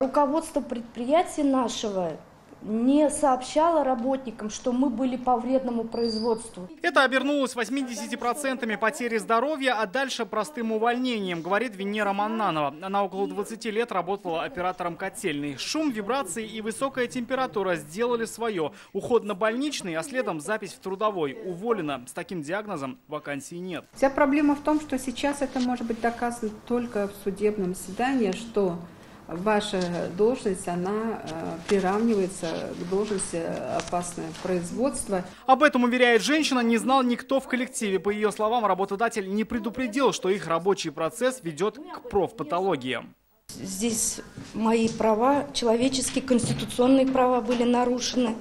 Руководство предприятия нашего не сообщало работникам, что мы были по вредному производству. Это обернулось 80% потери здоровья, а дальше простым увольнением, говорит Венера Маннанова. Она около 20 лет работала оператором котельной. Шум, вибрации и высокая температура сделали свое. Уход на больничный, а следом запись в трудовой. Уволена. С таким диагнозом вакансий нет. Вся проблема в том, что сейчас это может быть доказано только в судебном заседании, что ваша должность, она приравнивается к должности опасное производство. Об этом, уверяет женщина, не знал никто в коллективе. По ее словам, работодатель не предупредил, что их рабочий процесс ведет к профпатологиям. Здесь мои права, человеческие, конституционные права были нарушены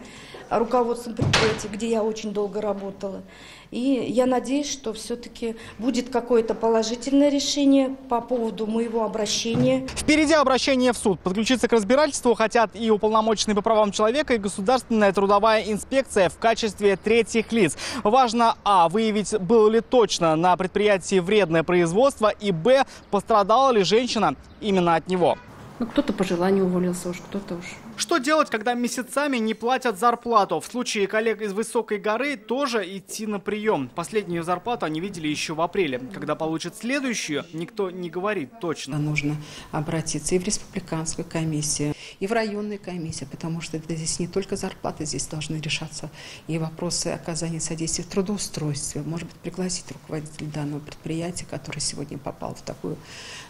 руководством предприятия, где я очень долго работала. И я надеюсь, что все-таки будет какое-то положительное решение по поводу моего обращения. Впереди обращение в суд. Подключиться к разбирательству хотят и уполномоченные по правам человека, и Государственная трудовая инспекция в качестве третьих лиц. Важно, а, выявить, было ли точно на предприятии вредное производство, и, б, пострадала ли женщина именно от него. Ну, кто-то по желанию уволился уж, кто-то уж. Что делать, когда месяцами не платят зарплату? В случае коллег из Высокой горы тоже идти на прием. Последнюю зарплату они видели еще в апреле. Когда получат следующую, никто не говорит точно. Нужно обратиться и в республиканскую комиссию, и в районную комиссию, потому что это здесь не только зарплаты, здесь должны решаться и вопросы оказания содействия в трудоустройстве. Может быть, пригласить руководителя данного предприятия, который сегодня попал в такую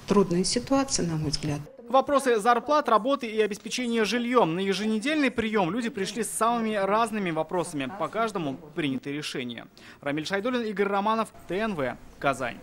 трудную ситуацию, на мой взгляд. Вопросы зарплат, работы и обеспечения жильем. На еженедельный прием люди пришли с самыми разными вопросами. По каждому приняты решения. Рамиль Шайдуллин, Игорь Романов, ТНВ, Казань.